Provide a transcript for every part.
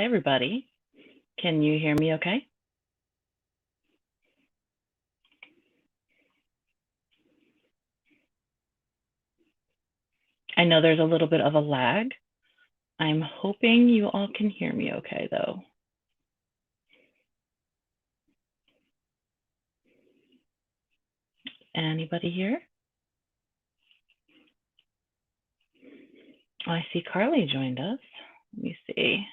Hi, everybody. Can you hear me okay? I know there's a little bit of a lag. I'm hoping you all can hear me okay, though. Anybody here? Oh, I see Carly joined us. Let me see.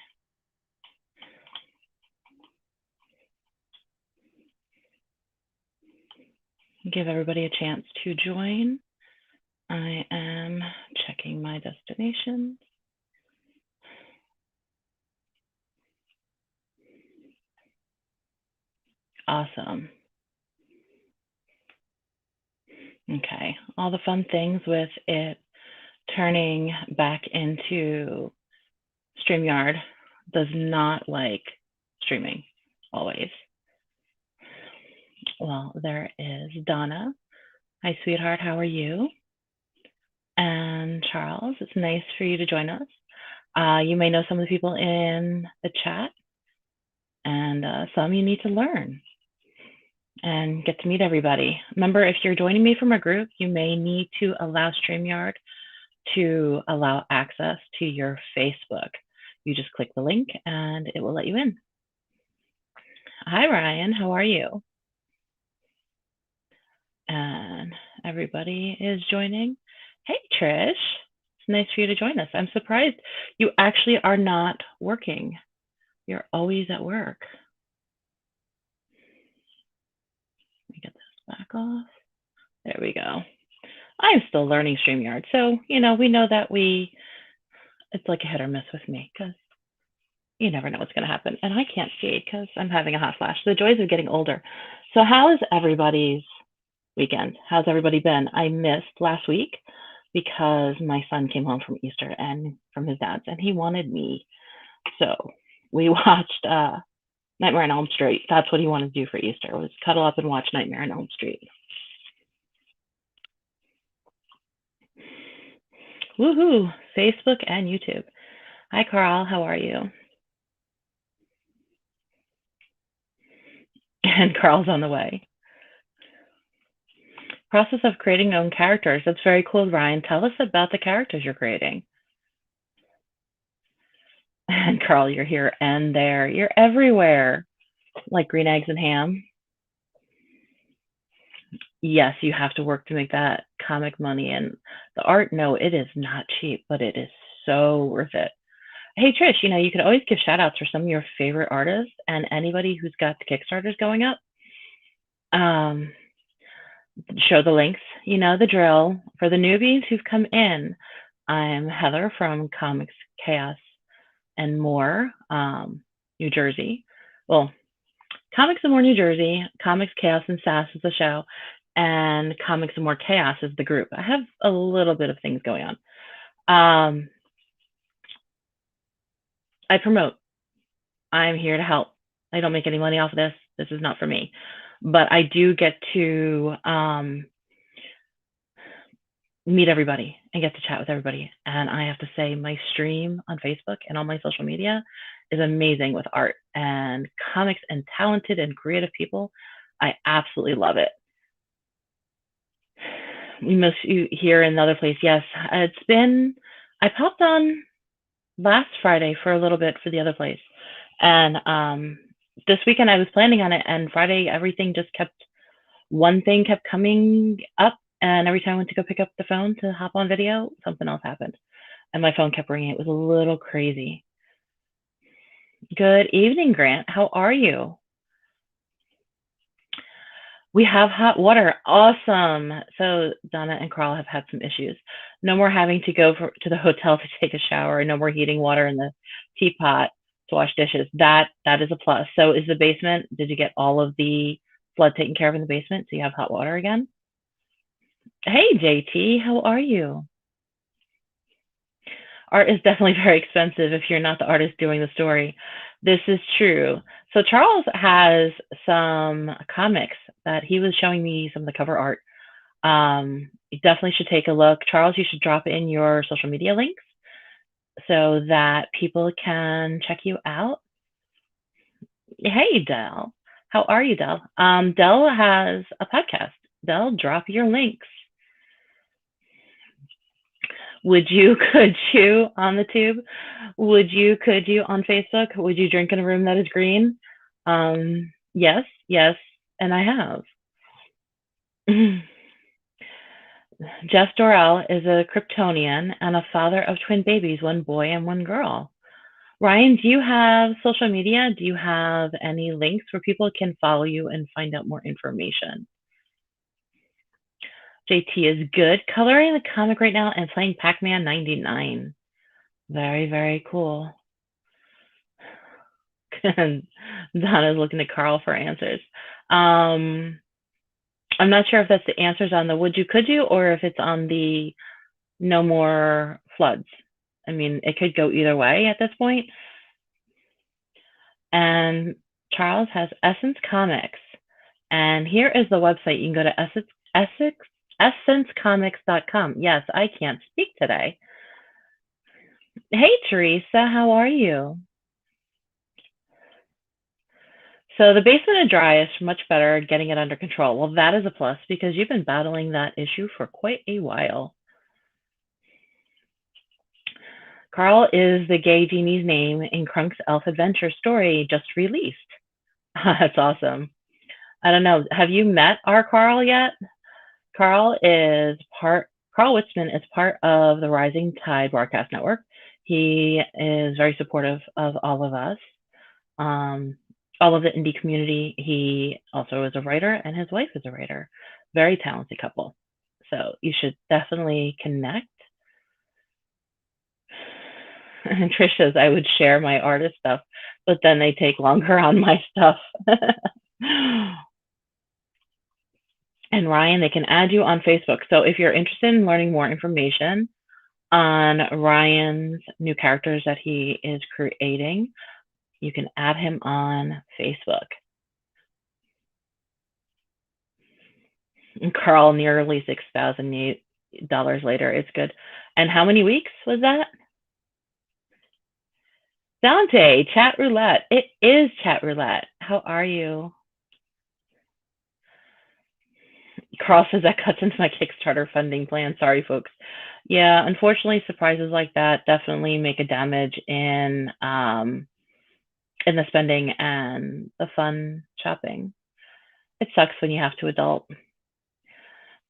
Give everybody a chance to join. I am checking my destination. Awesome. Okay, all the fun things with it turning back into StreamYard does not like streaming always. Well, there is Donna. Hi, sweetheart. How are you? And Charles, it's nice for you to join us. You may know some of the people in the chat, and some you need to learn and get to meet everybody. Remember, if you're joining me from a group, you may need to allow StreamYard to allow access to your Facebook. You just click the link and it will let you in. Hi, Ryan. How are you? And everybody is joining. Hey, Trish. It's nice for you to join us. I'm surprised you actually are not working. You're always at work. Let me get this back off. There we go. I'm still learning StreamYard. So, we know that it's like a hit or miss with me because you never know what's going to happen. And I can't see because I'm having a hot flash. The joys of getting older. So how is everybody's weekend? How's everybody been? I missed last week because my son came home from Easter and from his dad's, and he wanted me. So we watched Nightmare on Elm Street. That's what he wanted to do for Easter, was cuddle up and watch Nightmare on Elm Street. Woohoo! Facebook and YouTube. Hi, Carl. How are you? And Carl's on the way. Process of creating your own characters. That's very cool, Ryan. Tell us about the characters you're creating. And Carl, you're here and there. You're everywhere. Like green eggs and ham. Yes, you have to work to make that comic money. And the art, no, it is not cheap, but it is so worth it. Hey, Trish, you could always give shout outs for some of your favorite artists and anybody who's got the Kickstarters going up. Show the links, the drill. For the newbies who've come in, I'm Heather from Comics Chaos and More, New Jersey. Well, Comics and More New Jersey, Comics Chaos and Sass is the show, and Comics and More Chaos is the group. I have a little bit of things going on. I promote. I'm here to help. I don't make any money off of this. This is not for me. But I do get to meet everybody and get to chat with everybody. And I have to say, my stream on Facebook and all my social media is amazing with art and comics and talented and creative people. I absolutely love it. We miss you here in another place. Yes, I popped on last Friday for a little bit for the other place. And this weekend I was planning on it, and Friday one thing kept coming up, and every time I went to go pick up the phone to hop on video, something else happened. And my phone kept ringing. It was a little crazy. Good evening, Grant. How are you? We have hot water. Awesome. So Donna and Carl have had some issues. No more having to go to the hotel to take a shower. No more heating water in the teapot to wash dishes. That is a plus. So is the basement, did you get all of the flood taken care of in the basement so you have hot water again? Hey, JT, how are you? Art is definitely very expensive if you're not the artist doing the story. This is true. So Charles has some comics that he was showing me some of the cover art. You definitely should take a look. Charles, you should drop in your social media links so that people can check you out. Hey, Dell. How are you, Dell? Dell has a podcast. Dell, drop your links. Would you, could you on the tube? Could you on Facebook? Would you drink in a room that is green? Yes, yes, and I have. Jeff Dorrell is a Kryptonian and a father of twin babies, one boy and one girl. Ryan, do you have social media? Do you have any links where people can follow you and find out more information? JT is good. Coloring the comic right now and playing Pac-Man 99. Very, very cool. Donna's looking to Carl for answers. I'm not sure if that's the answers on the would you, could you, or if it's on the no more floods. I mean, it could go either way at this point. And Charles has Essence Comics. And here is the website. You can go to essencecomics.com. Yes, I can't speak today. Hey, Teresa, how are you? So the basement is dry is much better, getting it under control. Well, that is a plus because you've been battling that issue for quite a while. Carl is the gay genie's name in Krunk's Elf Adventure story just released. That's awesome. I don't know. Have you met our Carl yet? Carl Witzman is part of the Rising Tide Broadcast Network. He is very supportive of all of us, all of the indie community. He also is a writer, and his wife is a writer. Very talented couple. So you should definitely connect. And Trish says I would share my artist stuff, but then they take longer on my stuff. And Ryan, they can add you on Facebook. So if you're interested in learning more information on Ryan's new characters that he is creating, you can add him on Facebook. And Carl, nearly $6,000 later. It's good. And how many weeks was that? Dante, chat roulette. It is chat roulette. How are you? Carl says that cuts into my Kickstarter funding plan. Sorry, folks. Yeah, unfortunately, surprises like that definitely make a damage in the spending and the fun shopping. It sucks when you have to adult.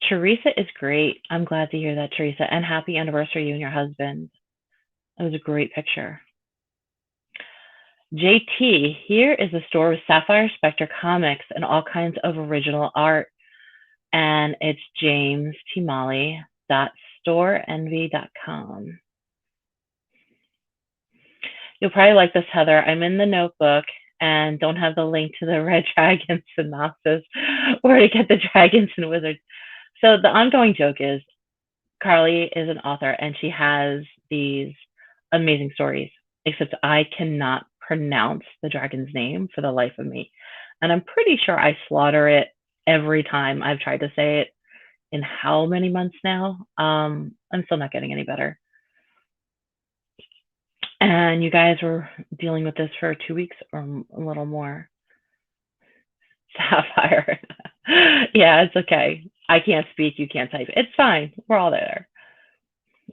Teresa is great. I'm glad to hear that, Teresa. And happy anniversary, you and your husband. It was a great picture. JT, here is a store with Sapphire Spectre comics and all kinds of original art. And it's jamestimali.storeenvy.com. You'll probably like this, Heather. I'm in the notebook and don't have the link to the Red Dragon synopsis or to get the dragons and wizards. So the ongoing joke is Carly is an author and she has these amazing stories, except I cannot pronounce the dragon's name for the life of me. And I'm pretty sure I slaughter it every time I've tried to say it in how many months now. I'm still not getting any better. And you guys were dealing with this for 2 weeks or a little more. Sapphire. Yeah, it's okay. I can't speak. You can't type. It's fine. We're all there.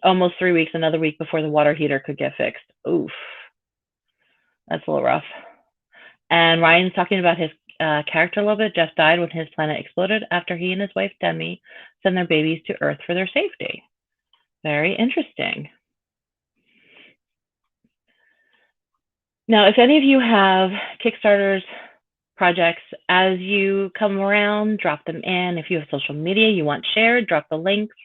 Almost 3 weeks, another week before the water heater could get fixed. Oof. That's a little rough. And Ryan's talking about his character a little bit. Jeff died when his planet exploded after he and his wife Demi sent their babies to Earth for their safety. Very interesting. Now, if any of you have Kickstarters, projects, as you come around, drop them in. If you have social media you want shared, drop the links.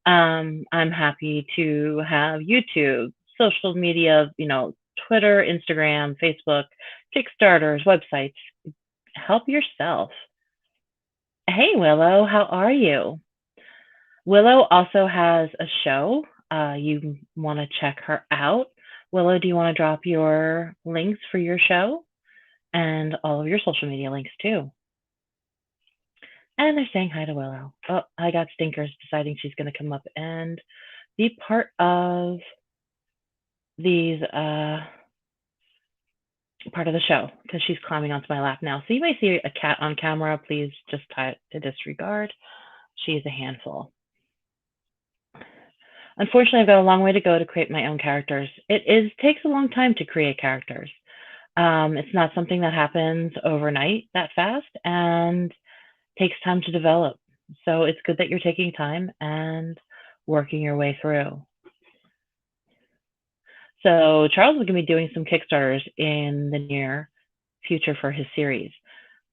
I'm happy to have YouTube, social media, Twitter, Instagram, Facebook, Kickstarters, websites. Help yourself. Hey, Willow, how are you? Willow also has a show. You want to check her out. Willow, do you want to drop your links for your show and all of your social media links too? And they're saying hi to Willow. Oh, I got Stinkers deciding she's going to come up and be part of these part of the show because she's climbing onto my lap now. So you may see a cat on camera. Please just tie it to disregard. She is a handful. Unfortunately, I've got a long way to go to create my own characters. Takes a long time to create characters. It's not something that happens overnight that fast and takes time to develop. So it's good that you're taking time and working your way through. So Charles is going to be doing some Kickstarters in the near future for his series.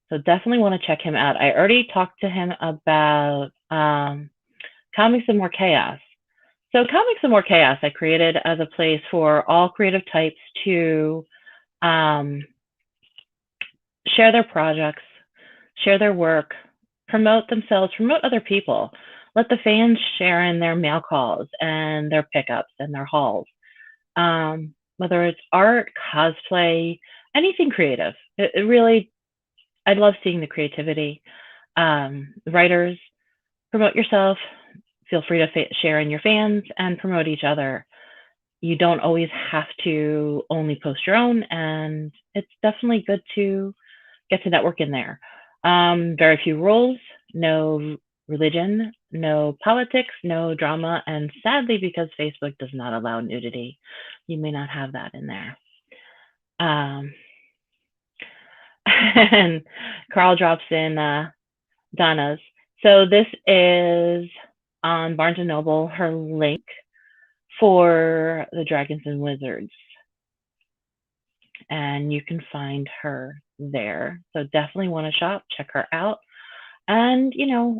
So definitely want to check him out. I already talked to him about Comics and More Chaos. So Comics and More Chaos I created as a place for all creative types to share their projects, share their work, promote themselves, promote other people. Let the fans share in their mail calls and their pickups and their hauls. Whether it's art, cosplay, anything creative. It really, I love seeing the creativity. Writers, promote yourself. Feel free to share in your fans and promote each other. You don't always have to only post your own, and it's definitely good to get to network in there. Very few rules, no religion, no politics, no drama, and sadly, because Facebook does not allow nudity, you may not have that in there. And Carl drops in Donna's. So this is on Barnes & Noble, her link for the Dragons and Wizards. And you can find her there. So definitely want to shop, check her out. And,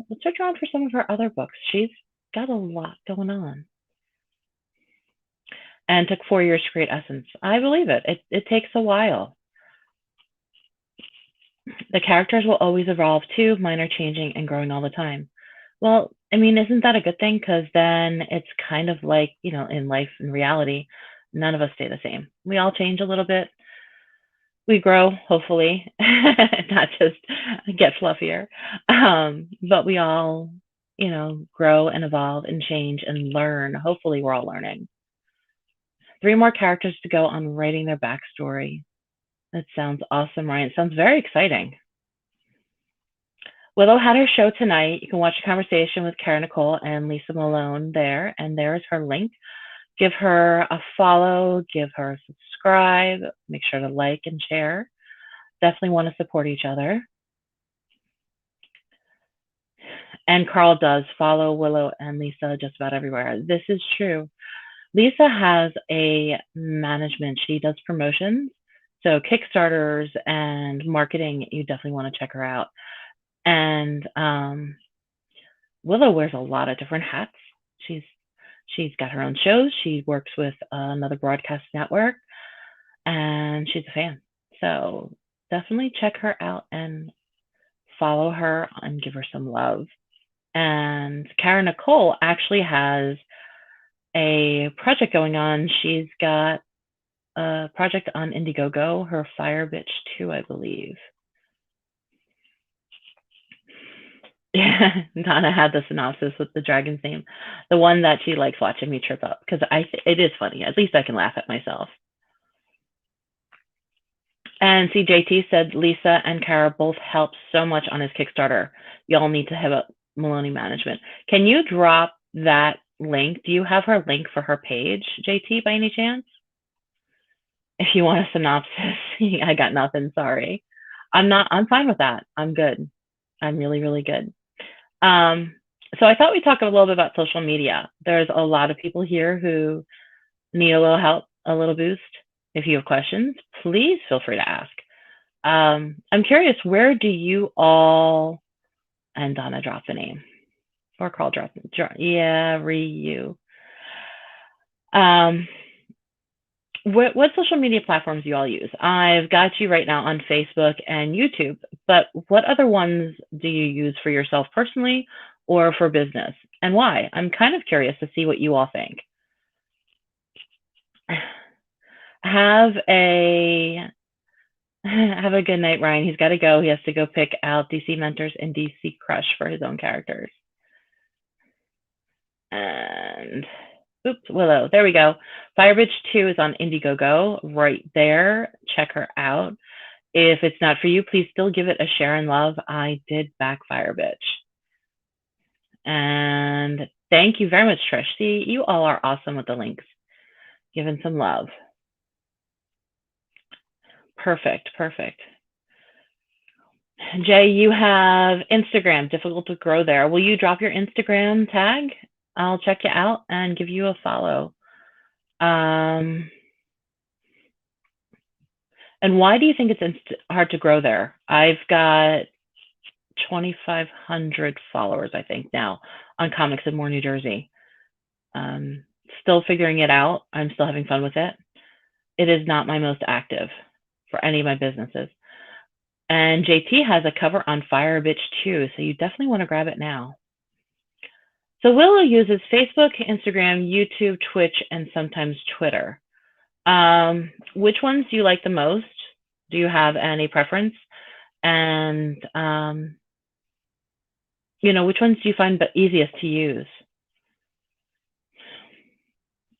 let's search around for some of her other books. She's got a lot going on. And took 4 years to create Essence. I believe it. It takes a while. The characters will always evolve too. Mine are changing and growing all the time. Well, isn't that a good thing? Because then it's kind of like, in life and reality, none of us stay the same. We all change a little bit. We grow, hopefully, not just get fluffier. But we all, grow and evolve and change and learn. Hopefully, we're all learning. 3 more characters to go on writing their backstory. That sounds awesome, Ryan. It sounds very exciting. Willow had her show tonight. You can watch a conversation with Kara Nicole and Lisa Malone there, and there is her link. Give her a follow, give her a subscribe, make sure to like and share. Definitely want to support each other. And Carl does follow Willow and Lisa just about everywhere. This is true. Lisa has a management. She does promotions. So Kickstarters and marketing, you definitely want to check her out. And Willow wears a lot of different hats. She's got her own shows. She works with another broadcast network, and she's a fan. So definitely check her out and follow her and give her some love. And Kara Nicole actually has a project going on. She's got a project on Indiegogo, her Fire Bitch 2, I believe. Yeah, Donna had the synopsis with the dragon's name, the one that she likes watching me trip up, because it is funny. At least I can laugh at myself. And CJT said Lisa and Kara both helped so much on his Kickstarter. Y'all need to have a Maloney management. Can you drop that link? Do you have her link for her page, JT, by any chance? If you want a synopsis, I got nothing. Sorry. I'm fine with that. I'm good. I'm really, really good. So I thought we'd talk a little bit about social media. There's a lot of people here who need a little help, a little boost. If you have questions, please feel free to ask. I'm curious, where do you all, and Donna dropped the name, or Carl dropped it. Yeah, Ryu. What social media platforms do you all use? I've got you right now on Facebook and YouTube, but what other ones do you use for yourself personally or for business, and why? I'm kind of curious to see what you all think. Have a good night, Ryan. He's got to go. He has to go pick out DC Mentors and DC Crush for his own characters. And Oops, Willow. There we go. Firebitch 2 is on Indiegogo right there. Check her out. If it's not for you, please still give it a share and love. I did back Firebitch. And thank you very much, Trish. See, you all are awesome with the links. Giving some love. Perfect, perfect. Jay, you have Instagram, difficult to grow there. Will you drop your Instagram tag? I'll check you out and give you a follow. And why do you think it's hard to grow there? I've got 2,500 followers, I think, now on Comics in More New Jersey. Still figuring it out. I'm still having fun with it. It is not my most active for any of my businesses. And JT has a cover on Firebitch too, so you definitely want to grab it now. So Willow uses Facebook, Instagram, YouTube, Twitch, and sometimes Twitter. Which ones do you like the most? Do you have any preference? And, which ones do you find easiest to use?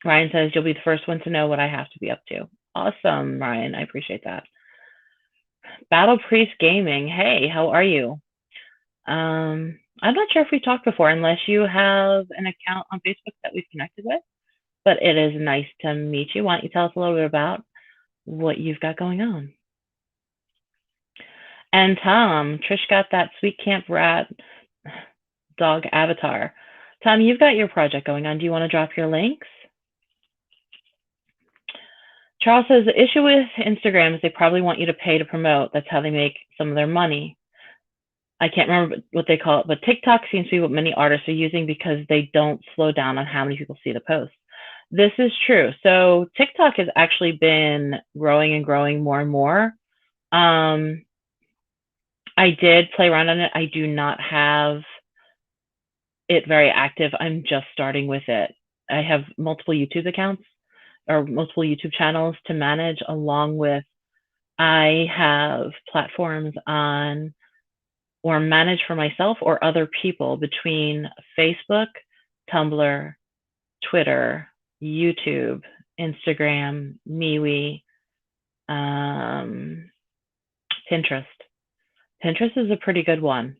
Ryan says, you'll be the first one to know what I have to be up to. Awesome, Ryan. I appreciate that. Battle Priest Gaming. Hey, how are you? I'm not sure if we talked before, unless you have an account on Facebook that we've connected with, but it is nice to meet you. Why don't you tell us a little bit about what you've got going on? And Tom, Trish got that sweet camp rat dog avatar. Tom, you've got your project going on. Do you want to drop your links? Charles says the issue with Instagram is they probably want you to pay to promote. That's how they make some of their money. I can't remember what they call it, but TikTok seems to be what many artists are using because they don't slow down on how many people see the post. This is true. So TikTok has actually been growing and growing more and more. I did play around on it. I do not have it very active. I'm just starting with it. I have multiple YouTube accounts or multiple YouTube channels to manage, along with I have platforms on or manage for myself or other people between Facebook, Tumblr, Twitter, YouTube, Instagram, MeWe, Pinterest. Pinterest is a pretty good one,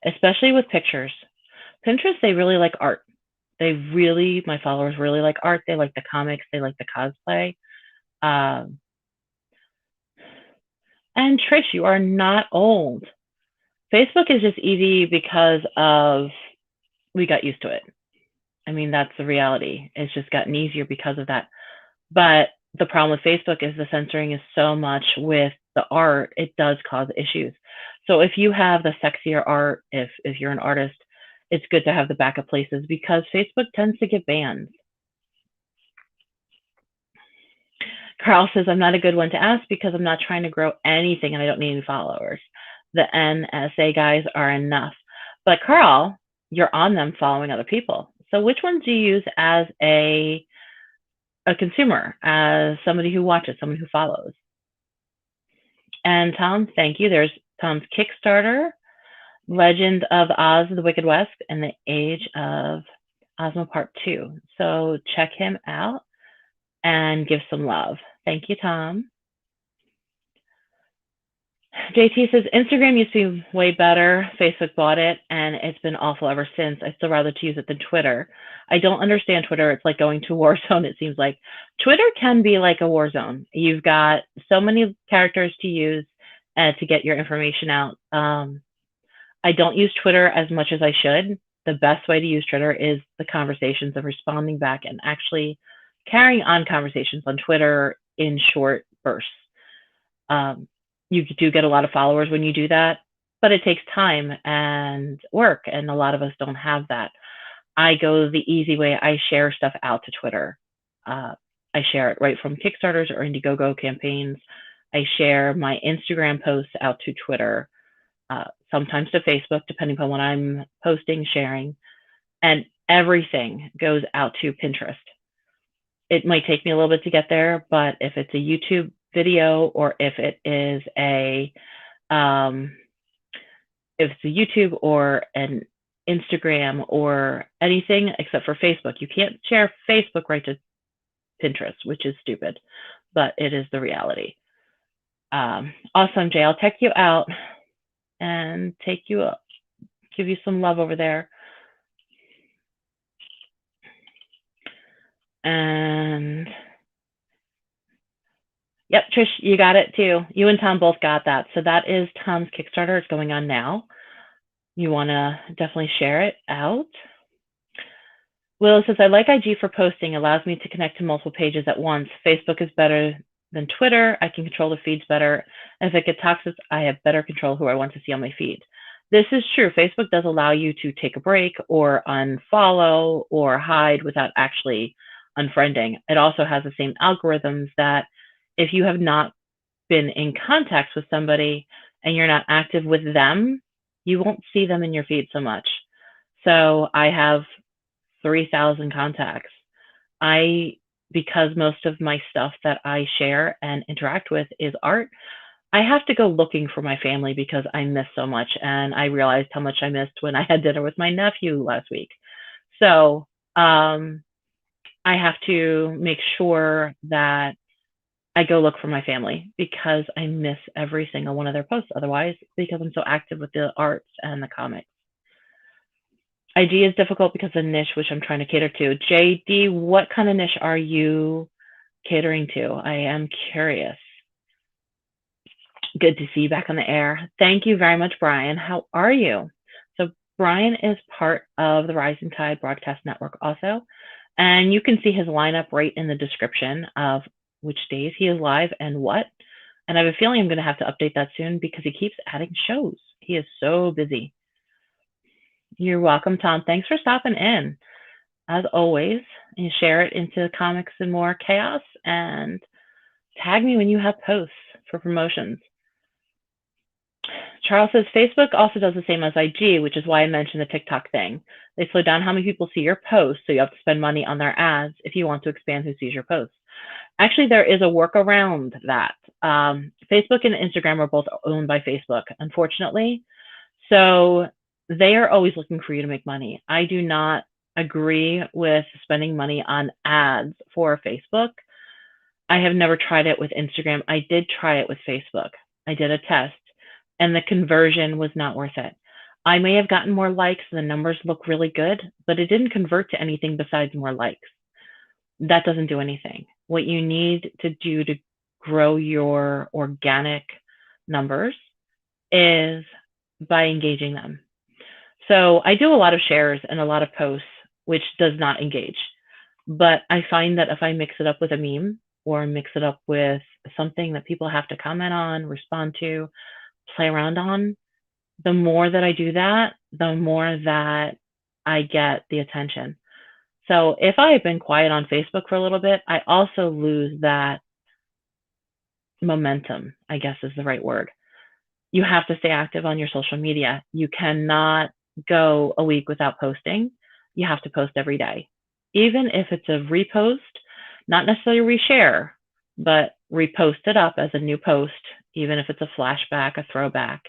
especially with pictures. Pinterest, they really like art. My followers really like art. They like the comics. They like the cosplay. And Trish, you are not old. Facebook is just easy because we got used to it. I mean, that's the reality. It's just gotten easier because of that. But the problem with Facebook is the censoring is so much with the art, it does cause issues. So if you have the sexier art, if you're an artist, it's good to have the backup places because Facebook tends to get bans. Carl says, I'm not a good one to ask because I'm not trying to grow anything and I don't need any followers. The NSA guys are enough. But Carl, you're on them following other people. So which ones do you use as a consumer, as somebody who watches, someone who follows? And Tom, thank you. There's Tom's Kickstarter, Legend of Oz, the Wicked West, and the Age of Ozma Part 2. So check him out and give some love. Thank you, Tom. JT says, Instagram used to be way better. Facebook bought it, and it's been awful ever since. I still rather to use it than Twitter. I don't understand Twitter. It's like going to a war zone, it seems like. Twitter can be like a war zone. You've got so many characters to use to get your information out. I don't use Twitter as much as I should. The best way to use Twitter is the conversations of responding back and actually carrying on conversations on Twitter in short bursts. You do get a lot of followers when you do that, but it takes time and work, and a lot of us don't have that. I go the easy way. I share stuff out to Twitter. I share it right from Kickstarters or Indiegogo campaigns. I share my Instagram posts out to Twitter, sometimes to Facebook, depending upon what I'm posting, sharing, and everything goes out to Pinterest. It might take me a little bit to get there, but if it's a YouTube video or if it is a YouTube or an Instagram or anything except for Facebook. You can't share Facebook right to Pinterest, which is stupid, but it is the reality. Awesome, Jay. I'll check you out and take you up, give you some love over there. And yep, Trish, you got it too. You and Tom both got that. So that is Tom's Kickstarter. It's going on now. You want to definitely share it out. Will says, I like IG for posting, allows me to connect to multiple pages at once. Facebook is better than Twitter. I can control the feeds better. If it gets toxic, I have better control who I want to see on my feed. This is true. Facebook does allow you to take a break or unfollow or hide without actually unfriending. It also has the same algorithms that if you have not been in contact with somebody and you're not active with them, you won't see them in your feed so much. So I have 3,000 contacts. Because most of my stuff that I share and interact with is art, I have to go looking for my family because I miss so much. And I realized how much I missed when I had dinner with my nephew last week. So I have to make sure that I go look for my family because I miss every single one of their posts otherwise, because I'm so active with the arts and the comics. IG is difficult because of the niche, which I'm trying to cater to. JD, what kind of niche are you catering to? I am curious. Good to see you back on the air. Thank you very much, Brian. How are you? So Brian is part of the Rising Tide Broadcast Network also, and you can see his lineup right in the description of which days he is live and what. And I have a feeling I'm going to have to update that soon because he keeps adding shows. He is so busy. You're welcome, Tom. Thanks for stopping in. As always, you share it into comics and more chaos and tag me when you have posts for promotions. Charles says, Facebook also does the same as IG, which is why I mentioned the TikTok thing. They slow down how many people see your posts, so you have to spend money on their ads if you want to expand who sees your posts. Actually, there is a workaround that. Facebook and Instagram are both owned by Facebook, unfortunately. So they are always looking for you to make money. I do not agree with spending money on ads for Facebook. I have never tried it with Instagram. I did try it with Facebook. I did a test, and the conversion was not worth it. I may have gotten more likes, and the numbers look really good, but it didn't convert to anything besides more likes. That doesn't do anything. What you need to do to grow your organic numbers is by engaging them. So I do a lot of shares and a lot of posts, which does not engage. But I find that if I mix it up with a meme or mix it up with something that people have to comment on, respond to, play around on, the more that I do that, the more that I get the attention. So if I have been quiet on Facebook for a little bit, I also lose that momentum, I guess is the right word. You have to stay active on your social media. You cannot go a week without posting. You have to post every day. Even if it's a repost, not necessarily reshare, but repost it up as a new post, even if it's a flashback, a throwback.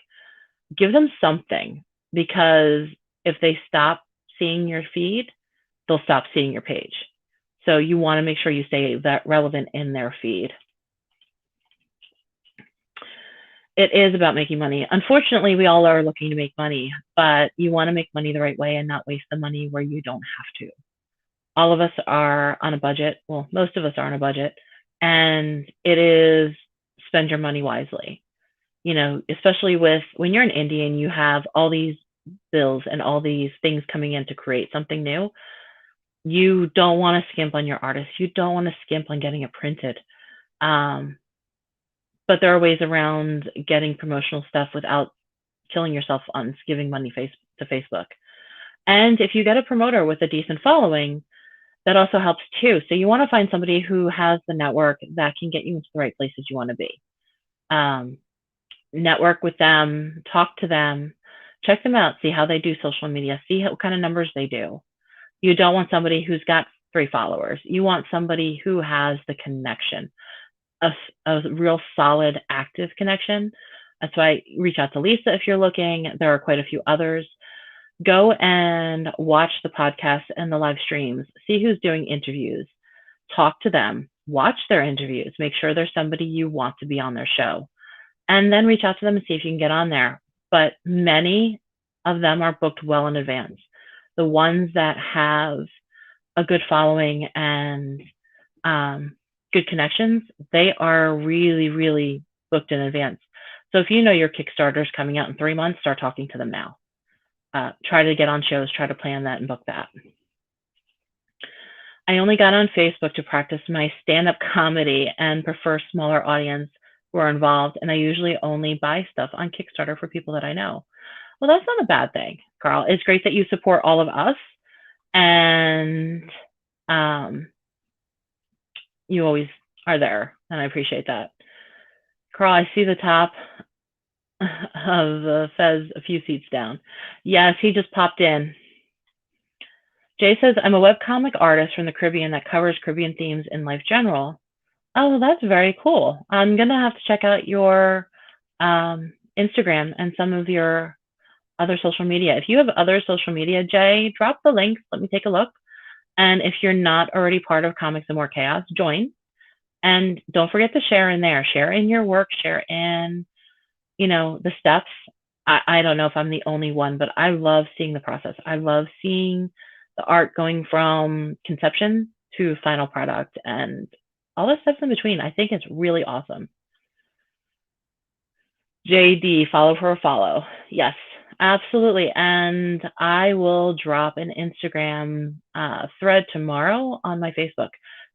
Give them something, because if they stop seeing your feed, they'll stop seeing your page. So you want to make sure you stay that relevant in their feed. It is about making money. Unfortunately, we all are looking to make money, but you want to make money the right way and not waste the money where you don't have to. All of us are on a budget. Well, most of us are on a budget, and it is spend your money wisely. You know, especially with when you're an indie and you have all these bills and all these things coming in to create something new, you don't want to skimp on your artist. You don't want to skimp on getting it printed. But there are ways around getting promotional stuff without killing yourself on giving money to Facebook. And if you get a promoter with a decent following, that also helps too. So you want to find somebody who has the network that can get you into the right places you want to be. Network with them, talk to them, check them out, see how they do social media, see what kind of numbers they do. You don't want somebody who's got 3 followers. You want somebody who has the connection, a real solid, active connection. That's why reach out to Lisa if you're looking. There are quite a few others. Go and watch the podcast and the live streams. See who's doing interviews. Talk to them. Watch their interviews. Make sure there's somebody you want to be on their show. And then reach out to them and see if you can get on there. But many of them are booked well in advance. The ones that have a good following and good connections, they are really, really booked in advance. So if you know your Kickstarter is coming out in 3 months, start talking to them now. Try to get on shows, try to plan that and book that. I only got on Facebook to practice my stand-up comedy and prefer smaller audience who are involved, and I usually only buy stuff on Kickstarter for people that I know. Well, that's not a bad thing, Carl. It's great that you support all of us, and you always are there, and I appreciate that. Carl, I see the top of Fez a few seats down. Yes, he just popped in. Jay says, I'm a webcomic artist from the Caribbean that covers Caribbean themes in life general. Oh, that's very cool. I'm going to have to check out your Instagram and some of your other social media. If you have other social media, Jay, drop the links. Let me take a look. And if you're not already part of Comics and More Chaos, join. And don't forget to share in there. Share in your work. Share in, the steps. I don't know if I'm the only one, but I love seeing the process. I love seeing the art going from conception to final product and all the steps in between. I think it's really awesome. JD, follow for a follow. Yes, absolutely. And I will drop an Instagram thread tomorrow on my Facebook.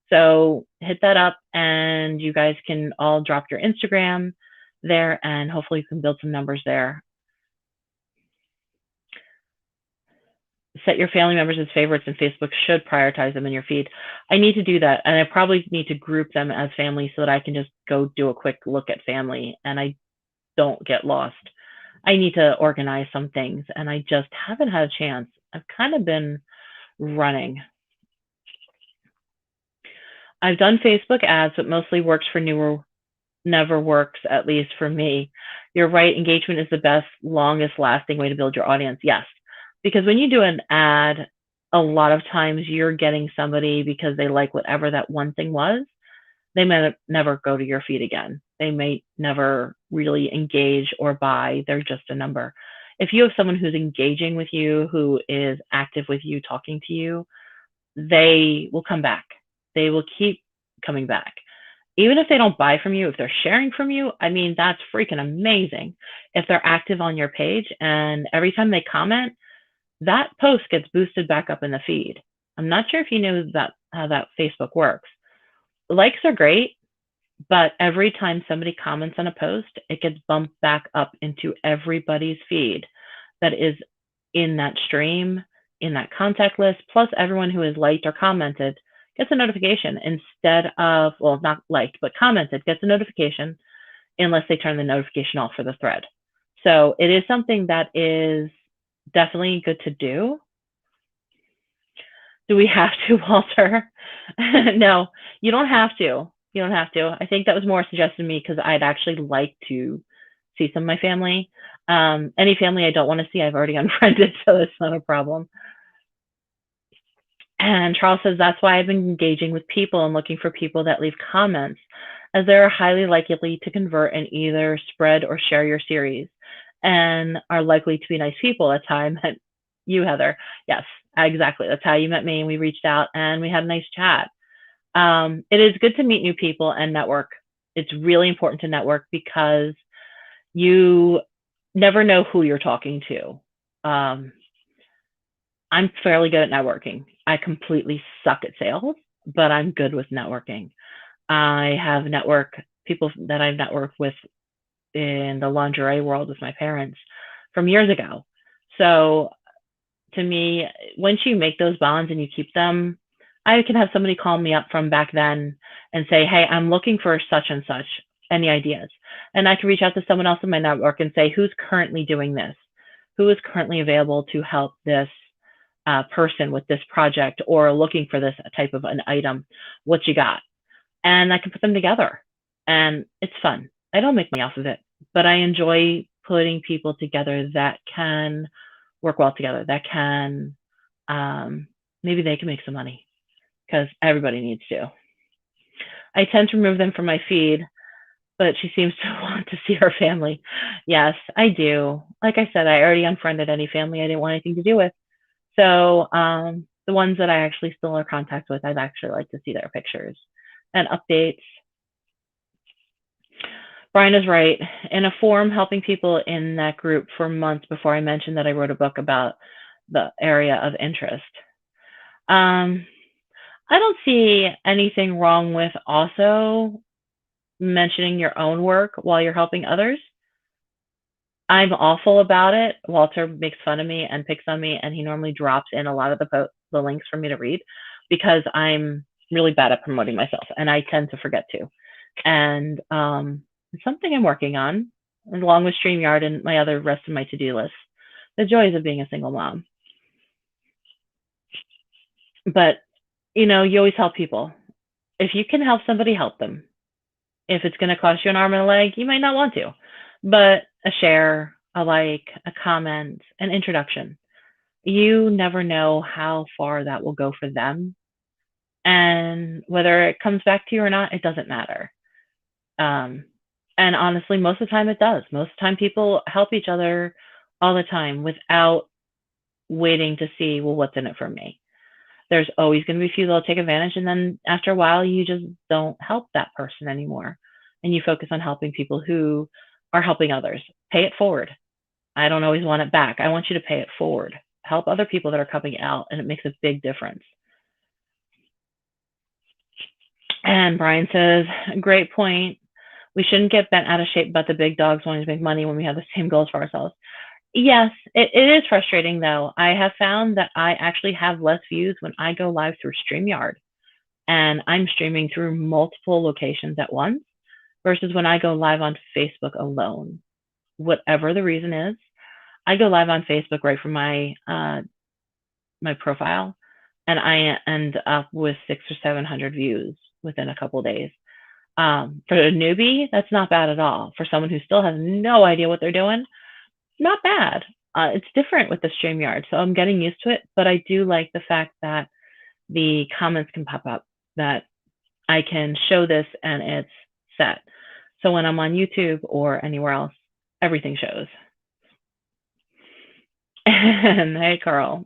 So hit that up and you guys can all drop your Instagram there and hopefully you can build some numbers there. Set your family members as favorites and Facebook should prioritize them in your feed. I need to do that. And I probably need to group them as family so that I can just go do a quick look at family and I don't get lost. I need to organize some things and I just haven't had a chance. I've kind of been running. I've done Facebook ads, but mostly works for newer, never works, at least for me. You're right. Engagement is the best, longest lasting way to build your audience. Yes. Because when you do an ad, a lot of times you're getting somebody because they like whatever that one thing was. They may never go to your feed again. They may never really engage or buy. They're just a number. If you have someone who's engaging with you, who is active with you, talking to you, they will come back. They will keep coming back. Even if they don't buy from you, if they're sharing from you, I mean, that's freaking amazing. If they're active on your page and every time they comment, that post gets boosted back up in the feed. I'm not sure if you know that how that Facebook works. Likes are great, but every time somebody comments on a post, it gets bumped back up into everybody's feed that is in that stream, in that contact list, plus everyone who has liked or commented gets a notification instead of, well, not liked, but commented, gets a notification unless they turn the notification off for the thread. So it is something that is definitely good to do. Do we have to, Walter? No, you don't have to. You don't have to. I think that was more suggested to me because I'd actually like to see some of my family. Any family I don't want to see, I've already unfriended, so that's not a problem. And Charles says, that's why I've been engaging with people and looking for people that leave comments, as they're highly likely to convert and either spread or share your series and are likely to be nice people. That's how I met you, Heather. Yes, exactly. That's how you met me. And we reached out and we had a nice chat. It is good to meet new people and network. It's really important to network because you never know who you're talking to. I'm fairly good at networking. I completely suck at sales, but I'm good with networking. I have people that I've networked with in the lingerie world with my parents from years ago. So to me, once you make those bonds and you keep them, I can have somebody call me up from back then and say, hey, I'm looking for such and such, any ideas? And I can reach out to someone else in my network and say, who's currently doing this? Who is currently available to help this person with this project or looking for this type of an item? What you got? And I can put them together. And it's fun. I don't make money off of it, but I enjoy putting people together that can work well together, that can, maybe they can make some money because everybody needs to. I tend to remove them from my feed, but she seems to want to see her family. Yes, I do. Like I said, I already unfriended any family I didn't want anything to do with. So the ones that I actually still are in contact with, I'd actually like to see their pictures and updates. Brian is right. In a forum helping people in that group for months before I mentioned that I wrote a book about the area of interest. I don't see anything wrong with also mentioning your own work while you're helping others. I'm awful about it. Walter makes fun of me and picks on me, and he normally drops in a lot of the links for me to read because I'm really bad at promoting myself, and I tend to forget to. And it's something I'm working on, along with StreamYard and my other rest of my to-do list. The joys of being a single mom. But you always help people. If you can help somebody, help them. If it's going to cost you an arm and a leg, you might not want to. But a share, a like, a comment, an introduction. You never know how far that will go for them. And whether it comes back to you or not, it doesn't matter. And honestly, most of the time it does. Most of the time people help each other all the time without waiting to see, well, what's in it for me? There's always going to be a few that'll take advantage. And then after a while, you just don't help that person anymore. And you focus on helping people who are helping others. Pay it forward. I don't always want it back. I want you to pay it forward. Help other people that are coming out, and it makes a big difference. And Brian says, great point. We shouldn't get bent out of shape about the big dogs wanting to make money when we have the same goals for ourselves. Yes, it is frustrating though. I have found that I actually have less views when I go live through StreamYard and I'm streaming through multiple locations at once versus when I go live on Facebook alone. Whatever the reason is, I go live on Facebook right from my my profile, and I end up with 600 or 700 views within a couple of days. For a newbie, that's not bad at all. For someone who still has no idea what they're doing, not bad. It's different with the StreamYard, so I'm getting used to it, but I do like the fact that the comments can pop up, that I can show this and it's set. So when I'm on YouTube or anywhere else, everything shows. And hey, Carl.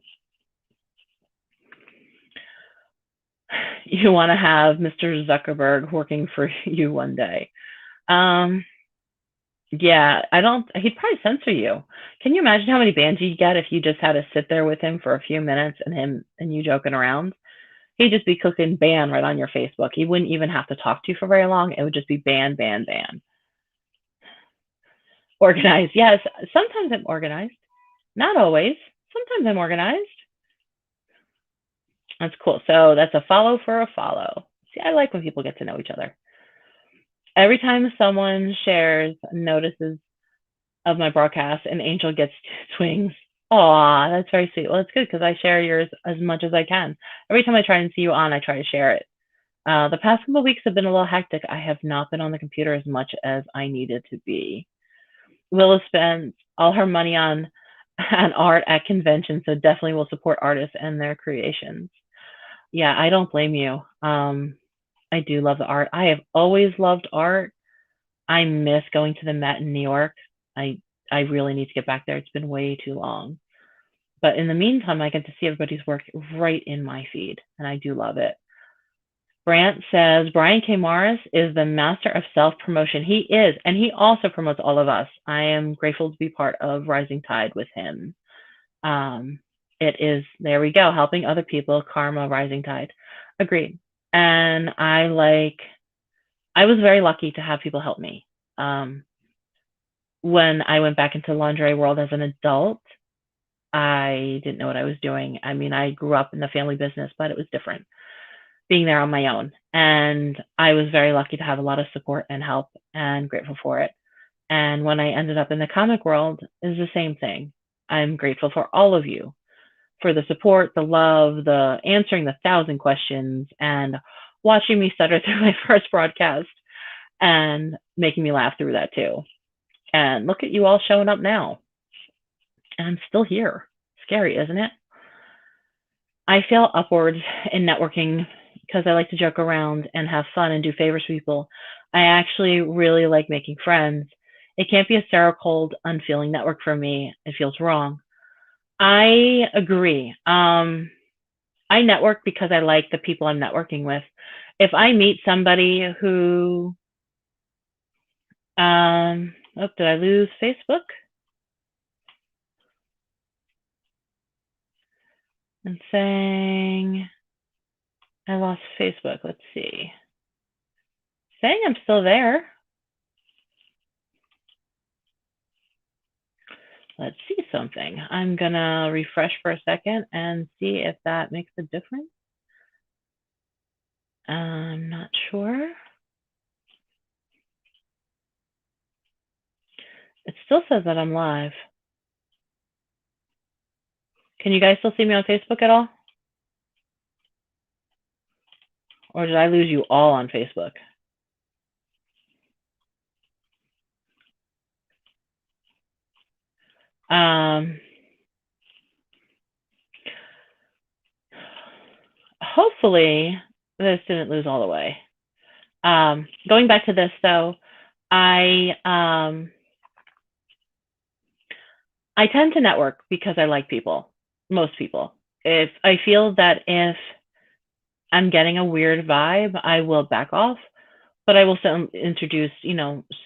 You want to have Mr. Zuckerberg working for you one day. Yeah, he'd probably censor you. Can you imagine how many bans you'd get if you just had to sit there with him for a few minutes and you joking around? He'd just be clicking ban right on your Facebook. He wouldn't even have to talk to you for very long. It would just be ban, ban, ban. Organized. Yes, sometimes I'm organized. Not always. Sometimes I'm organized. That's cool. So that's a follow for a follow. See, I like when people get to know each other. Every time someone shares notices of my broadcast, an angel gets swings. Aw, that's very sweet. Well, it's good because I share yours as much as I can. Every time I try and see you on, I try to share it. The past couple of weeks have been a little hectic. I have not been on the computer as much as I needed to be. Willa spends all her money on art at conventions, so definitely will support artists and their creations. Yeah, I don't blame you. I do love the art. I have always loved art. I miss going to the Met in New York. I really need to get back there. It's been way too long. But in the meantime, I get to see everybody's work right in my feed, and I do love it. Brant says, Brian K. Morris is the master of self-promotion. He is, and he also promotes all of us. I am grateful to be part of Rising Tide with him. It is, there we go, helping other people, karma, rising tide. Agreed. And I was very lucky to have people help me. When I went back into the lingerie world as an adult, I didn't know what I was doing. I mean, I grew up in the family business, but it was different being there on my own. And I was very lucky to have a lot of support and help and grateful for it. And when I ended up in the comic world, is the same thing. I'm grateful for all of you, for the support, the love, the answering the 1,000 questions, and watching me stutter through my first broadcast and making me laugh through that too. And look at you all showing up now. And I'm still here. Scary, isn't it? I feel upwards in networking because I like to joke around and have fun and do favors for people. I actually really like making friends. It can't be a sterile, cold, unfeeling network for me. It feels wrong. I agree. I network because I like the people I'm networking with. If I meet somebody who, oh, did I lose Facebook? And saying I lost Facebook. Let's see. Saying I'm still there. Let's see something. I'm gonna refresh for a second and see if that makes a difference. I'm not sure. It still says that I'm live. Can you guys still see me on Facebook at all? Or did I lose you all on Facebook? Hopefully this didn't lose all the way. Going back to this though, I tend to network because I like people, most people. If I feel that if I'm getting a weird vibe, I will back off, but I will still introduce,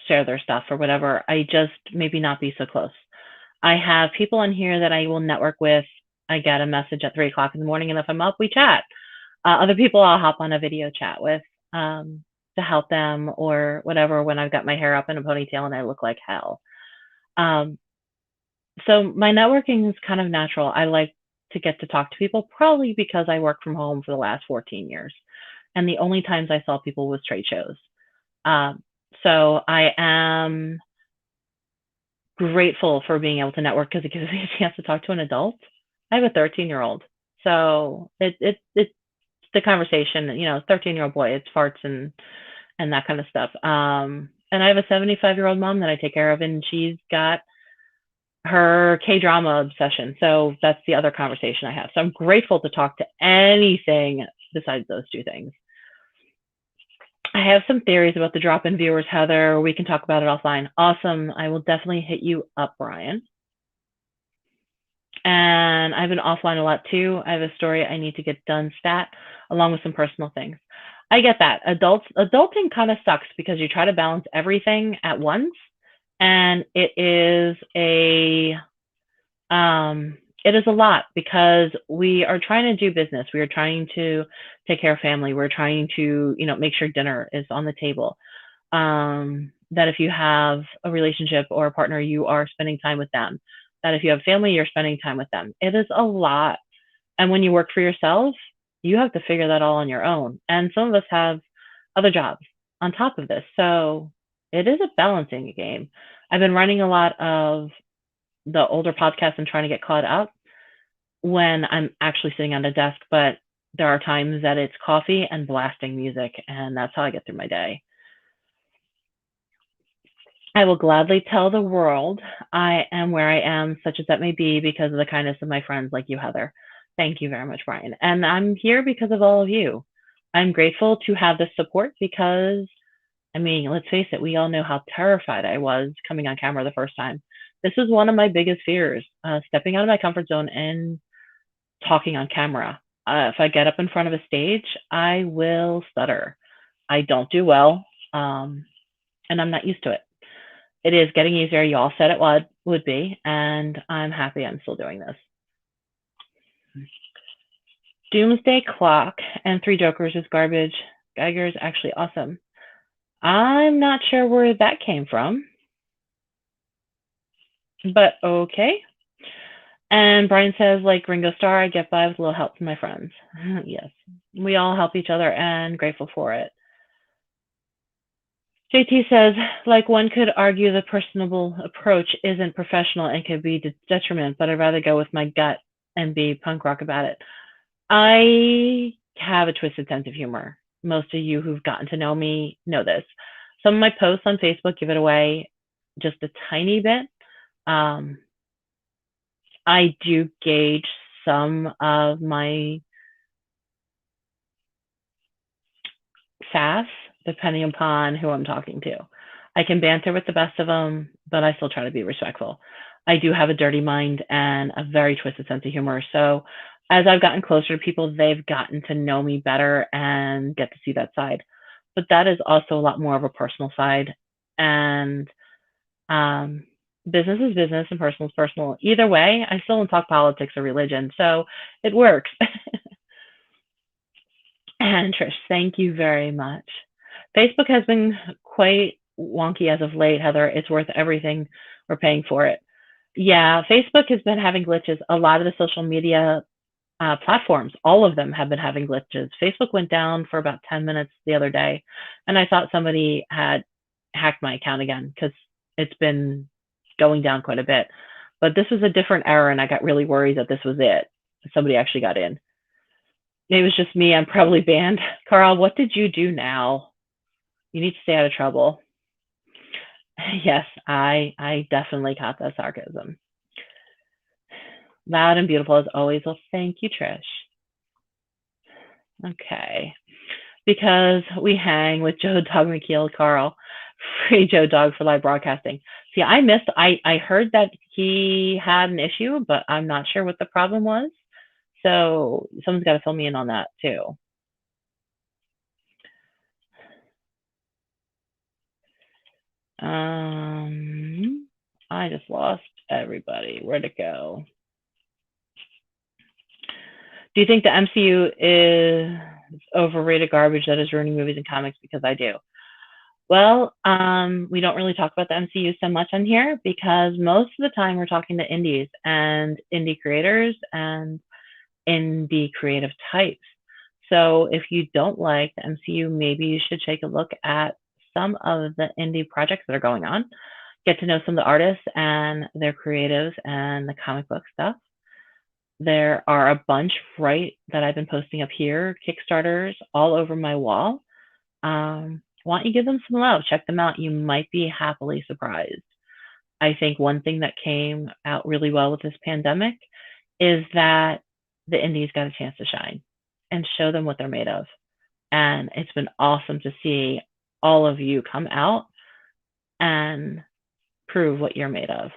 share their stuff or whatever. I just maybe not be so close. I have people on here that I will network with. I get a message at 3 o'clock in the morning, and if I'm up, we chat. Other people I'll hop on a video chat with to help them or whatever when I've got my hair up in a ponytail and I look like hell. So my networking is kind of natural. I like to get to talk to people, probably because I work from home for the last 14 years. And the only times I saw people was trade shows. So I am grateful for being able to network because it gives me a chance to talk to an adult. I have a 13-year-old. So it's the conversation, 13-year-old boy, it's farts and that kind of stuff. And I have a 75-year-old mom that I take care of, and she's got her K-drama obsession. So that's the other conversation I have. So I'm grateful to talk to anything besides those two things. I have some theories about the drop-in viewers, Heather. We can talk about it offline. Awesome. I will definitely hit you up, Brian. And I've been offline a lot too. I have a story I need to get done stat, along with some personal things. I get that. Adulting kind of sucks because you try to balance everything at once, and it is a lot because we are trying to do business. We are trying to take care of family. We're trying to, make sure dinner is on the table. That if you have a relationship or a partner, you are spending time with them. That if you have family, you're spending time with them. It is a lot. And when you work for yourself, you have to figure that all on your own. And some of us have other jobs on top of this. So it is a balancing game. I've been running a lot of the older podcasts and trying to get caught up when I'm actually sitting on a desk, but there are times that it's coffee and blasting music, and that's how I get through my day. I will gladly tell the world I am where I am, such as that may be, because of the kindness of my friends like you, Heather. Thank you very much, Brian. And I'm here because of all of you. I'm grateful to have this support because, let's face it, we all know how terrified I was coming on camera the first time. This is one of my biggest fears, stepping out of my comfort zone and talking on camera. If I get up in front of a stage, I will stutter. I don't do well, and I'm not used to it. It is getting easier. You all said it would be, and I'm happy I'm still doing this. Doomsday Clock and Three Jokers is garbage. Geiger is actually awesome. I'm not sure where that came from, but okay. And Brian says, like Ringo Starr, I get by with a little help from my friends. Yes, we all help each other and grateful for it. JT says, like one could argue the personable approach isn't professional and could be detriment, but I'd rather go with my gut and be punk rock about it. I have a twisted sense of humor. Most of you who've gotten to know me know this. Some of my posts on Facebook give it away just a tiny bit. I do gauge some of my sass depending upon who I'm talking to. I can banter with the best of them, but I still try to be respectful. I do have a dirty mind and a very twisted sense of humor. So as I've gotten closer to people, they've gotten to know me better and get to see that side. But that is also a lot more of a personal side. And um, business is business and personal is personal. Either way, I still don't talk politics or religion. So it works. And Trish, thank you very much. Facebook has been quite wonky as of late, Heather. It's worth everything we're paying for it. Yeah, Facebook has been having glitches. A lot of the social media platforms, all of them have been having glitches. Facebook went down for about 10 minutes the other day, and I thought somebody had hacked my account again because it's been going down quite a bit. But this was a different error, and I got really worried that this was it. Somebody actually got in. It was just me. I'm probably banned. Carl, what did you do now? You need to stay out of trouble. Yes, I definitely caught that sarcasm. Loud and beautiful as always. Well, thank you, Trish. Okay. Because we hang with Joe Dog McKeel, Carl. Free Joe Dog for live broadcasting. See, I heard that he had an issue, but I'm not sure what the problem was. So someone's got to fill me in on that too. I just lost everybody. Where'd it go? Do you think the MCU is overrated garbage that is ruining movies and comics? Because I do. Well, we don't really talk about the MCU so much on here because most of the time we're talking to indies and indie creators and indie creative types. So if you don't like the MCU, maybe you should take a look at some of the indie projects that are going on, get to know some of the artists and their creatives and the comic book stuff. There are a bunch, right, that I've been posting up here, Kickstarters all over my wall. Why don't you give them some love? Check them out. You might be happily surprised. I think one thing that came out really well with this pandemic is that the indies got a chance to shine and show them what they're made of. And it's been awesome to see all of you come out and prove what you're made of.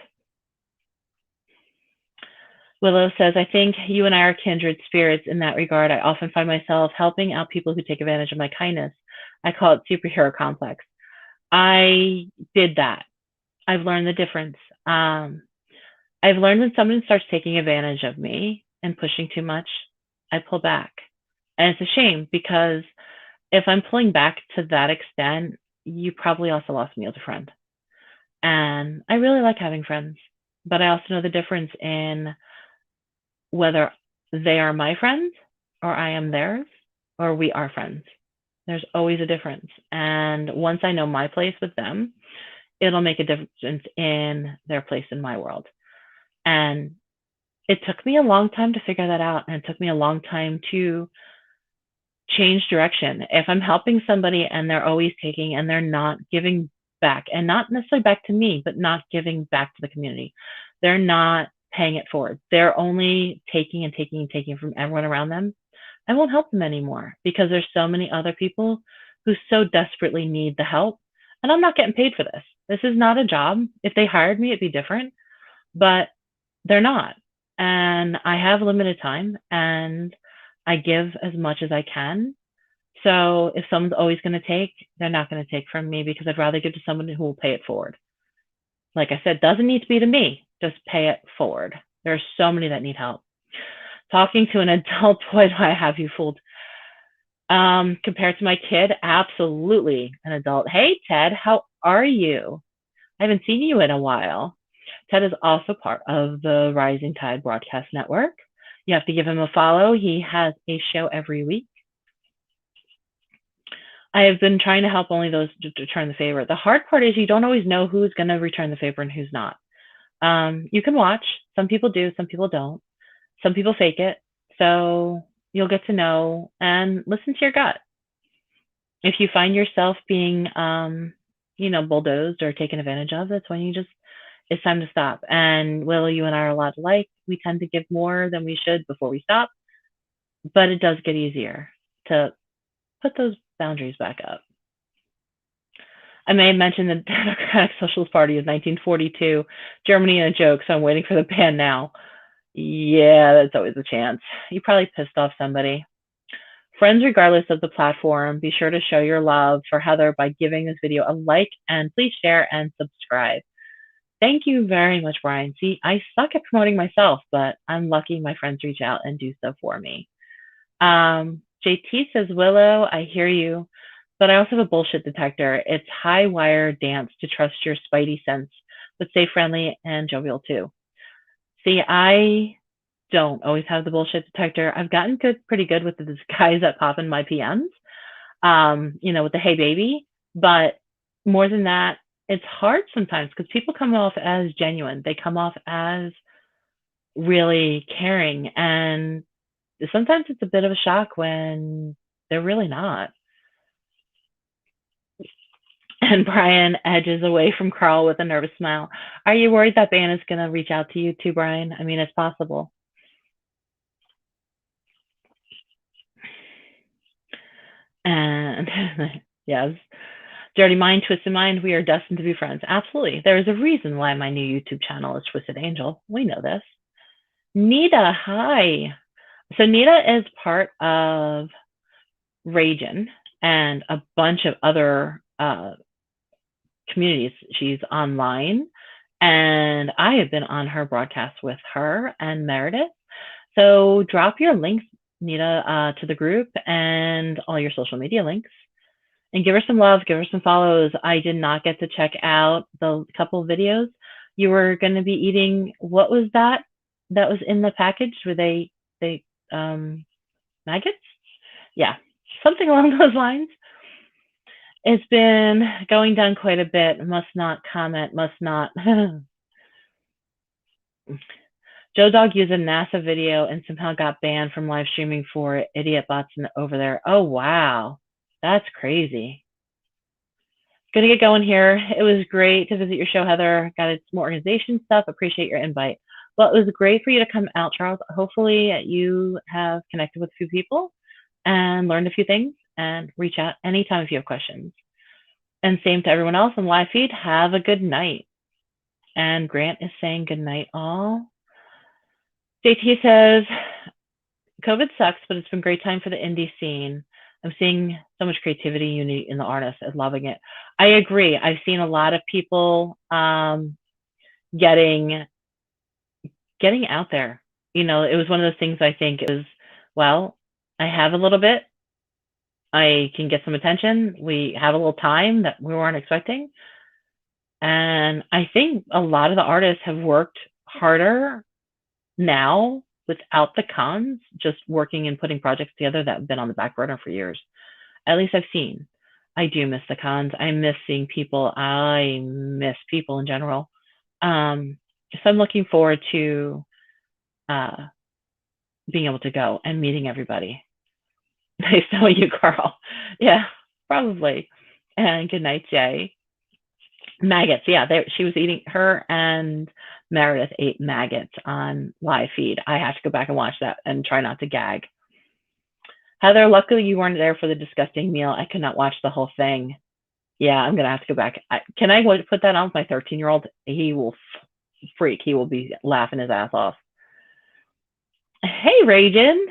Willow says, I think you and I are kindred spirits in that regard. I often find myself helping out people who take advantage of my kindness. I call it superhero complex. I did that. I've learned the difference. I've learned when someone starts taking advantage of me and pushing too much, I pull back. And it's a shame because if I'm pulling back to that extent, you probably also lost me as a friend. And I really like having friends, but I also know the difference in whether they are my friends or I am theirs or we are friends. There's always a difference. And once I know my place with them, it'll make a difference in their place in my world. And it took me a long time to figure that out. And it took me a long time to change direction. If I'm helping somebody and they're always taking and they're not giving back, and not necessarily back to me, but not giving back to the community, they're not paying it forward. They're only taking and taking and taking from everyone around them. I won't help them anymore because there's so many other people who so desperately need the help. And I'm not getting paid for this. This is not a job. If they hired me, it'd be different, but they're not. And I have limited time and I give as much as I can. So if someone's always going to take, they're not going to take from me because I'd rather give to someone who will pay it forward. Like I said, doesn't need to be to me. Just pay it forward. There are so many that need help. Talking to an adult, boy, do I have you fooled. Compared to my kid, absolutely an adult. Hey, Ted, how are you? I haven't seen you in a while. Ted is also part of the Rising Tide Broadcast Network. You have to give him a follow. He has a show every week. I have been trying to help only those to return the favor. The hard part is you don't always know who's going to return the favor and who's not. You can watch. Some people do, some people don't. Some people fake it. So you'll get to know and listen to your gut. If you find yourself being, bulldozed or taken advantage of, that's when you just it's time to stop. And Willow, you and I are a lot alike. We tend to give more than we should before we stop, but it does get easier to put those boundaries back up. I may have mentioned the Democratic Socialist Party is 1942, Germany in a joke, so I'm waiting for the ban now. Yeah, that's always a chance. You probably pissed off somebody. Friends, regardless of the platform, be sure to show your love for Heather by giving this video a like, and please share and subscribe. Thank you very much, Brian. See, I suck at promoting myself, but I'm lucky my friends reach out and do so for me. JT says, Willow, I hear you, but I also have a bullshit detector. It's high wire dance to trust your spidey sense, but stay friendly and jovial too. See, I don't always have the bullshit detector. I've gotten pretty good with the guys that pop in my PMs, with the hey baby, but more than that, it's hard sometimes because people come off as genuine. They come off as really caring, and sometimes it's a bit of a shock when they're really not. And Brian edges away from Carl with a nervous smile. Are you worried that ban is going to reach out to you too, Brian? I mean, it's possible. And yes, Dirty Mind, Twisted Mind, we are destined to be friends. Absolutely. There is a reason why my new YouTube channel is Twisted Angel. We know this. Nita, hi. So Nita is part of Ragin and a bunch of other communities. She's online, and I have been on her broadcast with her and Meredith. So drop your links, Nita, to the group and all your social media links, and give her some love, give her some follows. I did not get to check out the couple videos. You were going to be eating, what was that was in the package? Were they maggots? Yeah, something along those lines. It's been going down quite a bit. Must not comment, must not. Joe Dog used a NASA video and somehow got banned from live streaming for idiot bots over there. Oh, wow. That's crazy. Gonna get going here. It was great to visit your show, Heather. Got some more organization stuff. Appreciate your invite. Well, it was great for you to come out, Charles. Hopefully you have connected with a few people and learned a few things, and reach out anytime if you have questions. And same to everyone else on live feed. Have a good night. And Grant is saying good night all. JT says, COVID sucks, but it's been a great time for the indie scene. I'm seeing so much creativity, unity in the artists, and loving it. I agree. I've seen a lot of people getting out there. It was one of those things. I think it was, well, I have a little bit. I can get some attention. We have a little time that we weren't expecting. And I think a lot of the artists have worked harder now without the cons, just working and putting projects together that have been on the back burner for years. At least I've seen. I do miss the cons. I miss seeing people. I miss people in general. So I'm looking forward to being able to go and meeting everybody. Nice knowing you, Carl. Yeah, probably. And good night, Jay. Maggots. Yeah, she was eating, her and Meredith ate maggots on live feed. I have to go back and watch that and try not to gag. Heather, luckily you weren't there for the disgusting meal. I could not watch the whole thing. Yeah, I'm going to have to go back. Can I put that on with my 13-year-old? He will freak. He will be laughing his ass off. Hey, Ragin.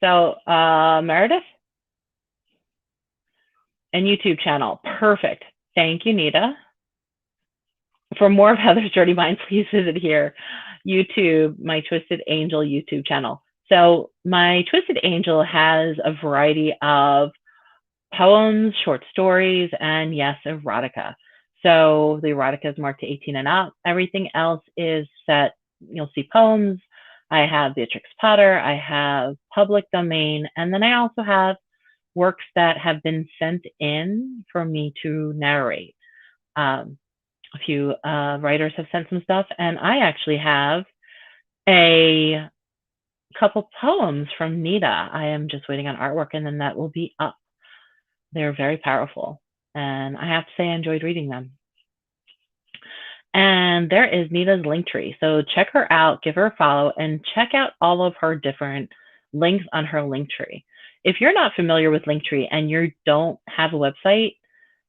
So, Meredith? And YouTube channel. Perfect. Thank you, Nita. For more of Heather's Dirty Mind, please visit here. YouTube, my Twisted Angel YouTube channel. So my Twisted Angel has a variety of poems, short stories, and yes, erotica. So the erotica is marked to 18 and up. Everything else is set, you'll see poems. I have Beatrix Potter. I have public domain. And then I also have works that have been sent in for me to narrate. A few writers have sent some stuff, and I actually have a couple poems from Nita. I am just waiting on artwork, and then that will be up. They're very powerful, and I have to say I enjoyed reading them. And there is Nita's Linktree. So check her out, give her a follow, and check out all of her different links on her Linktree. If you're not familiar with Linktree and you don't have a website,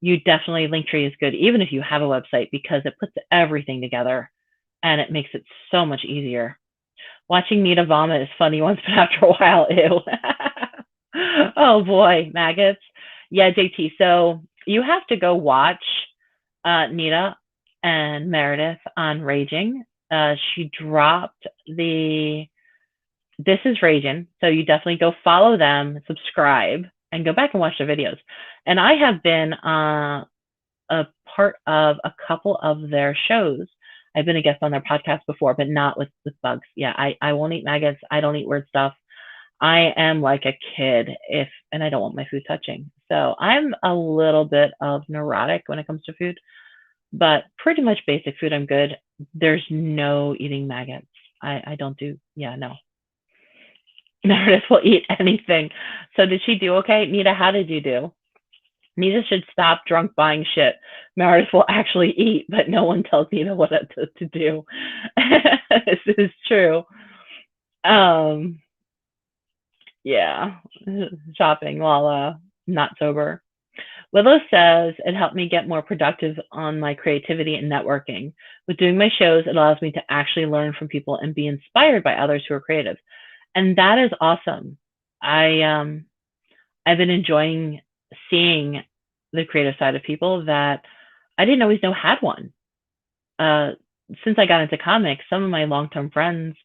you definitely Linktree is good, even if you have a website, because it puts everything together and it makes it so much easier. Watching Nita vomit is funny once, but after a while, ew. Oh boy, maggots. Yeah, JT. So you have to go watch Nita and Meredith on Raging. She dropped the This is Raging, so you definitely go follow them, subscribe, and go back and watch their videos. And I have been a part of a couple of their shows. I've been a guest on their podcast before, but not with bugs. Yeah, I won't eat maggots. I don't eat weird stuff. I am like a kid and I don't want my food touching. So I'm a little bit of neurotic when it comes to food, but pretty much basic food, I'm good. There's no eating maggots. I don't do, yeah, no. Meredith will eat anything. So did she do okay? Nita, how did you do? Nita should stop drunk buying shit. Meredith will actually eat, but no one tells Nita what to do. This is true. Um, yeah, shopping while not sober. Willow says it helped me get more productive on my creativity and networking. With doing my shows, it allows me to actually learn from people and be inspired by others who are creative. And that is awesome. I've been enjoying seeing the creative side of people that I didn't always know had one. Since I got into comics, some of my long-term friends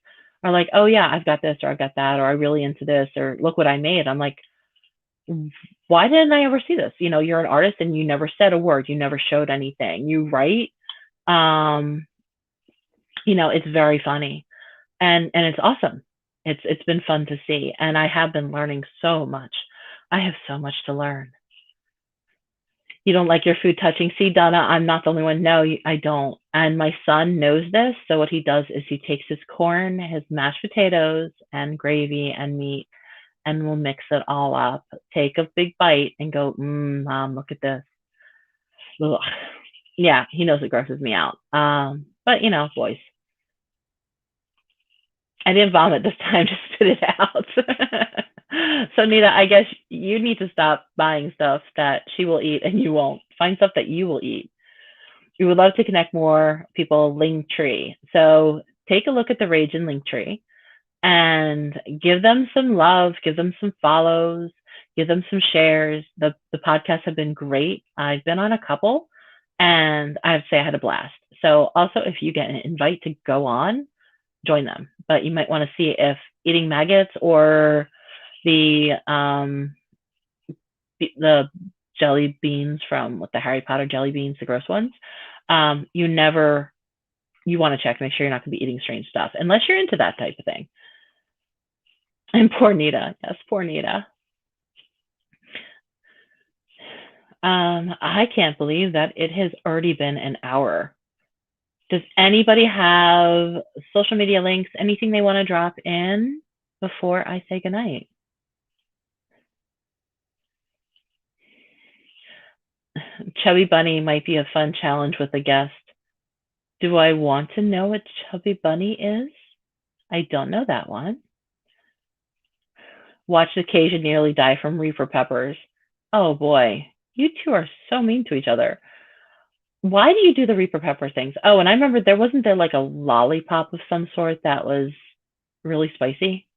are like, "Oh yeah, I've got this or I've got that or I'm really into this or look what I made." I'm like, why didn't I ever see this? You know, you're an artist and you never said a word, you never showed anything. You write, um, it's very funny and it's awesome. It's been fun to see, and I have been learning so much. I have so much to learn. You don't like your food touching? See, Donna, I'm not the only one. No, I don't. And my son knows this. So what he does is he takes his corn, his mashed potatoes, and gravy and meat, and we'll mix it all up. Take a big bite and go, Mom, look at this. Ugh. Yeah, he knows it grosses me out. But boys. I didn't vomit this time, just spit it out. So Nita, I guess you need to stop buying stuff that she will eat and you won't. Find stuff that you will eat. We would love to connect more people. Linktree. So take a look at the Rage and Linktree and give them some love, give them some follows, give them some shares. The podcasts have been great. I've been on a couple and I have to say I had a blast. So also if you get an invite to go on, join them. But you might want to see if eating maggots or the jelly beans from the Harry Potter jelly beans, the gross ones, you want to check, make sure you're not going to be eating strange stuff, unless you're into that type of thing. And poor Nita. Yes, poor Nita. I can't believe that it has already been an hour. Does anybody have social media links, anything they want to drop in before I say goodnight? Chubby Bunny might be a fun challenge with a guest. Do I want to know what Chubby Bunny is? I don't know that one. Watched Occasion nearly die from Reaper Peppers. Oh boy, you two are so mean to each other. Why do you do the Reaper Pepper things? Oh, and I remember wasn't there like a lollipop of some sort that was really spicy?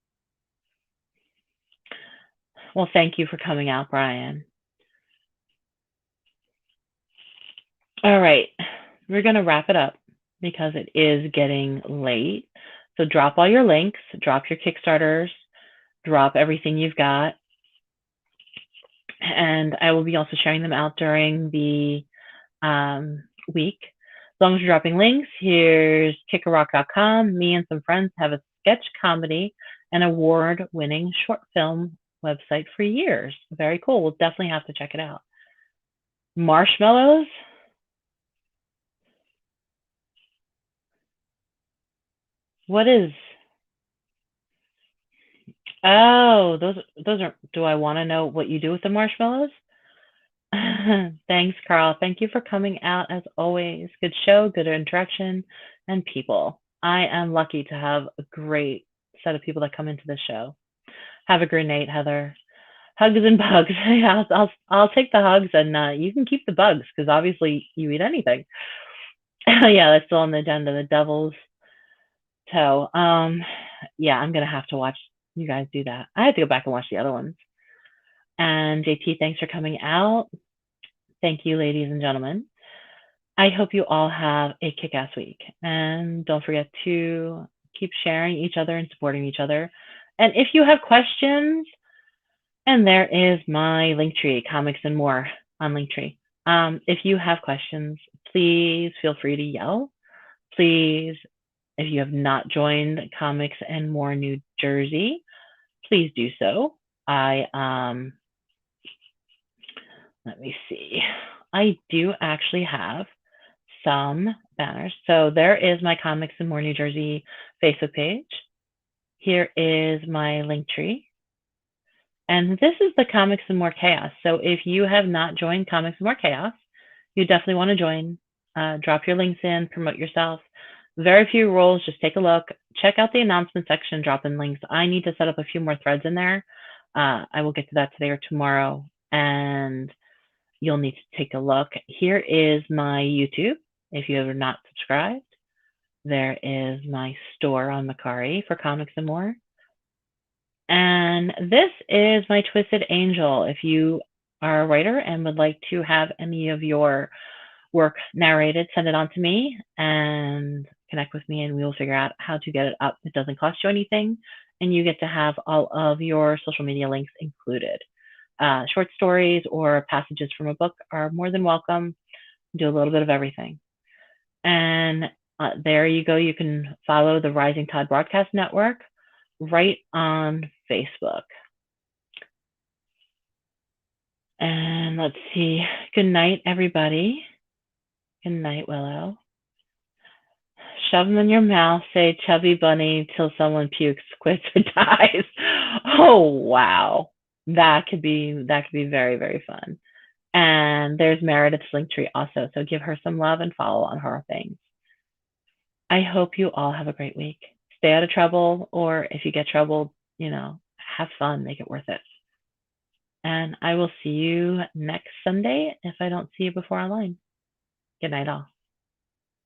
Well, thank you for coming out, Brian. All right, we're going to wrap it up because it is getting late. So drop all your links, drop your Kickstarters, drop everything you've got. And I will be also sharing them out during the week. As long as you're dropping links, here's kickarock.com. Me and some friends have a sketch comedy and award-winning short film website for years. Very cool. We'll definitely have to check it out. Marshmallows? What is? Oh, those are. Do I want to know what you do with the marshmallows? Thanks, Carl. Thank you for coming out as always. Good show, good interaction, and people. I am lucky to have a great set of people that come into the show. Have a great night, Heather. Hugs and bugs. Yeah, I'll take the hugs, and you can keep the bugs because obviously you eat anything. Yeah, that's still on the agenda. The devil's toe. Yeah, I'm gonna have to watch you guys do that. I have to go back and watch the other ones. And JT, thanks for coming out. Thank you, ladies and gentlemen. I hope you all have a kick-ass week. And don't forget to keep sharing each other and supporting each other. And if you have questions, and there is my Linktree, comics and more on Linktree. If you have questions, please feel free to yell. Please, if you have not joined Comics and More New Jersey, please do so. Let me see. I do actually have some banners. So there is my Comics and More New Jersey Facebook page. Here is my Linktree. And this is the Comics and More Chaos. So if you have not joined Comics and More Chaos, you definitely want to join. Drop your links in, promote yourself. Very few roles, just take a look. Check out the announcement section, drop in links. I need to set up a few more threads in there. I will get to that today or tomorrow. And you'll need to take a look. Here is my YouTube, if you have not subscribed. There is my store on Macari for comics and more. And this is my Twisted Angel. If you are a writer and would like to have any of your work narrated, send it on to me and connect with me, and we will figure out how to get it up. It doesn't cost you anything, and you get to have all of your social media links included. Short stories or passages from a book are more than welcome. Do a little bit of everything. And there you go. You can follow the Rising Tide Broadcast Network right on Facebook. And let's see. Good night, everybody. Good night, Willow. Shove them in your mouth, say chubby bunny till someone pukes, quits, or dies. Oh, wow. That could be very, very fun. And there's Meredith's Linktree also. So give her some love and follow on her things. I hope you all have a great week. Stay out of trouble, or if you get troubled, have fun, make it worth it. And I will see you next Sunday if I don't see you before online. Good night, all.